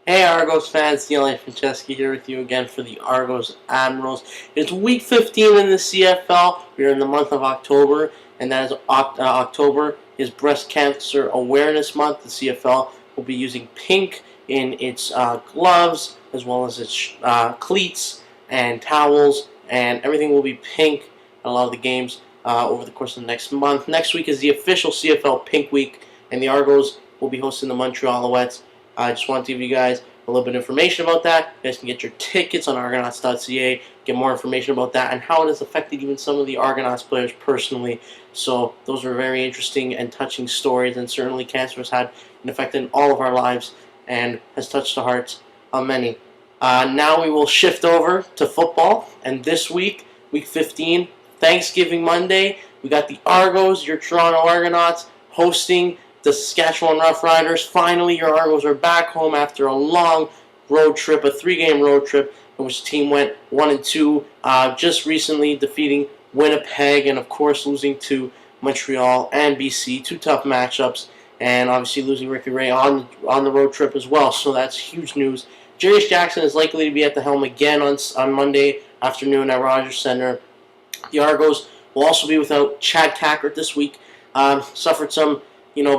Hey Argos fans, Daniele Franceschi here with you again for the Argos Admirals. It's week 15 in the CFL. We're in the month of October, and that is October is Breast Cancer Awareness Month. The CFL will be using pink in its gloves as well as its cleats and towels, and everything will be pink at a lot of the games over the course of the next month. Next week is the official CFL Pink Week, and the Argos will be hosting the Montreal Alouettes. I just want to give you guys a little bit of information about that. You guys can get your tickets on Argonauts.ca, get more information about that and how it has affected even some of the Argonauts players personally. So those are very interesting and touching stories, and certainly cancer has had an effect in all of our lives and has touched the hearts of many. Now we will shift over to football, and this week, week 15, Thanksgiving Monday, we got the Argos, your Toronto Argonauts, hosting the Saskatchewan Roughriders. Finally, your Argos are back home after a long road trip, a 3-game road trip, in which the team went 1-2, just recently defeating Winnipeg and, of course, losing to Montreal and BC. Two tough matchups, and obviously losing Ricky Ray on the road trip as well, so that's huge news. Jarius Jackson is likely to be at the helm again on Monday afternoon at Rogers Center. The Argos will also be without Chad Cackert this week. Suffered some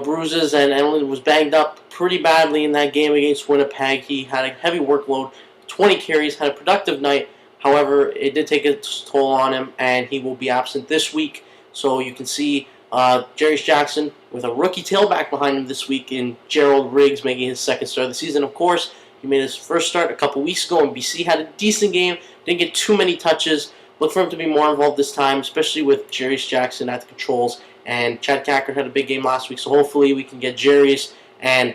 bruises and was banged up pretty badly in that game against Winnipeg. He had a heavy workload, 20 carries, had a productive night. However, it did take its toll on him, and he will be absent this week. So you can see Jarius Jackson with a rookie tailback behind him this week in Gerald Riggs making his second start of the season. Of course, he made his first start a couple weeks ago, and BC had a decent game. Didn't get too many touches. Look for him to be more involved this time, especially with Jarius Jackson at the controls. And Chad Cackert had a big game last week, so hopefully we can get Jarius and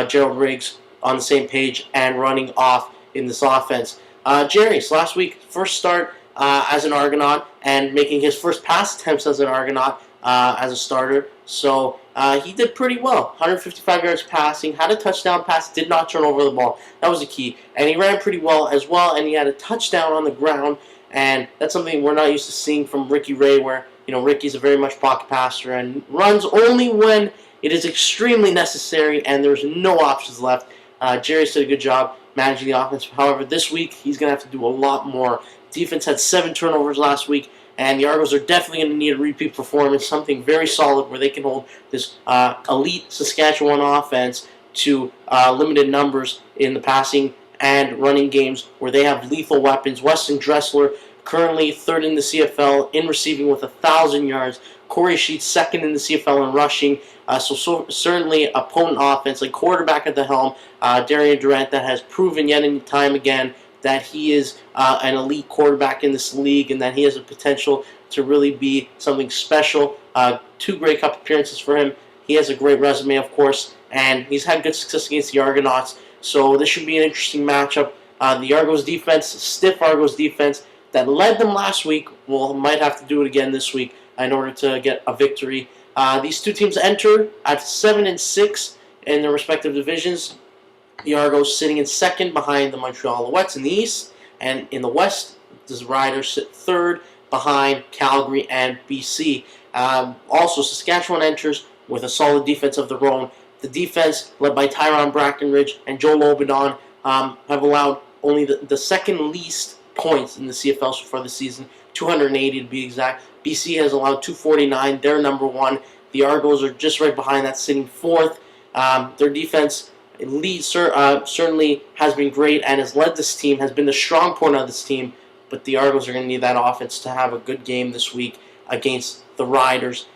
Gerald Riggs on the same page and running off in this offense. Jarius, last week, first start as an Argonaut and making his first pass attempts as an Argonaut as a starter. So he did pretty well. 155 yards passing, had a touchdown pass, did not turn over the ball. That was the key. And he ran pretty well as well, and he had a touchdown on the ground. And that's something we're not used to seeing from Ricky Ray, where Ricky's a very much pocket passer and runs only when it is extremely necessary and there's no options left. Jarius did a good job managing the offense. However, this week he's going to have to do a lot more. Defense had 7 turnovers last week, and the Argos are definitely going to need a repeat performance, something very solid where they can hold this elite Saskatchewan offense to limited numbers in the passing and running games where they have lethal weapons. Weston Dressler, currently third in the CFL in receiving with 1,000 yards. Corey Sheets, second in the CFL in rushing. So certainly a potent offense, like quarterback at the helm. Darian Durant, that has proven yet and time again that he is an elite quarterback in this league and that he has a potential to really be something special. 2 Grey Cup appearances for him. He has a great resume, of course, and he's had good success against the Argonauts. So this should be an interesting matchup. The Argos defense, stiff Argos defense, that led them last week, might have to do it again this week in order to get a victory. These two teams enter at 7-6 in their respective divisions. The Argos sitting in second behind the Montreal Alouettes in the East, and in the West, the Riders sit third behind Calgary and BC. Also, Saskatchewan enters with a solid defense of their own. The defense, led by Tyron Brackenridge and Joe Lobedon, have allowed only the second least points in the CFL so far this season, 280 to be exact. BC has allowed 249. They're number 1. The Argos are just right behind that, sitting 4th. Their defense certainly has been great and has led this team, has been the strong point of this team, but the Argos are going to need that offense to have a good game this week against the Riders.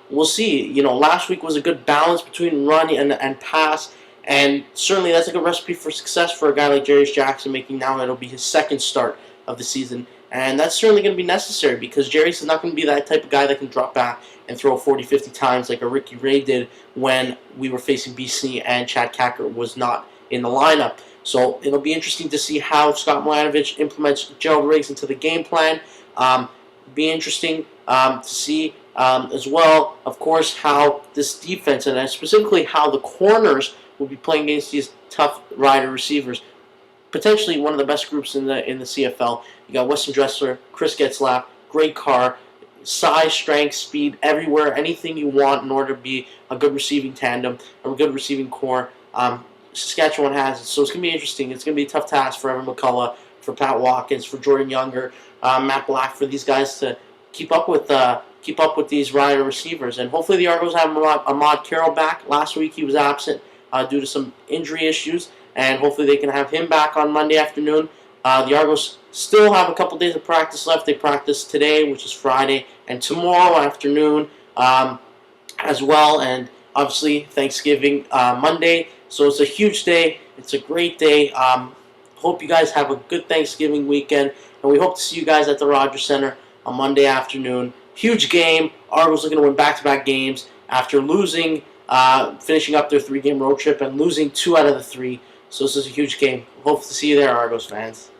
We'll see. Last week was a good balance between run and pass, and certainly that's a good recipe for success for a guy like Jarius Jackson, making now it'll be his second start of the season. And that's certainly going to be necessary because Jarius is not going to be that type of guy that can drop back and throw 40, 50 times like a Ricky Ray did when we were facing BC and Chad Cackert was not in the lineup. So it'll be interesting to see how Scott Milanovich implements Gerald Riggs into the game plan. Be interesting to see as well, of course, how this defense and specifically how the corners will be playing against these tough Rider receivers. Potentially one of the best groups in the CFL. You got Weston Dressler, Chris Getzlaff, great car, size, strength, speed, everywhere, anything you want in order to be a good receiving tandem, a good receiving core. Saskatchewan has it. So it's going to be interesting. It's going to be a tough task for Evan McCullough, for Pat Watkins, for Jordan Younger, Matt Black, for these guys to keep up with these Rider receivers. And hopefully the Argos have Ahmad Carroll back. Last week he was absent due to some injury issues, and hopefully they can have him back on Monday afternoon. The Argos still have a couple days of practice left. They practice today, which is Friday, and tomorrow afternoon as well. And obviously Thanksgiving Monday. So it's a huge day. It's a great day. Hope you guys have a good Thanksgiving weekend, and we hope to see you guys at the Rogers Center on Monday afternoon. Huge game. Argos looking to win back-to-back games after losing, finishing up their 3-game road trip and losing 2 out of the 3. So this is a huge game. Hope to see you there, Argos fans.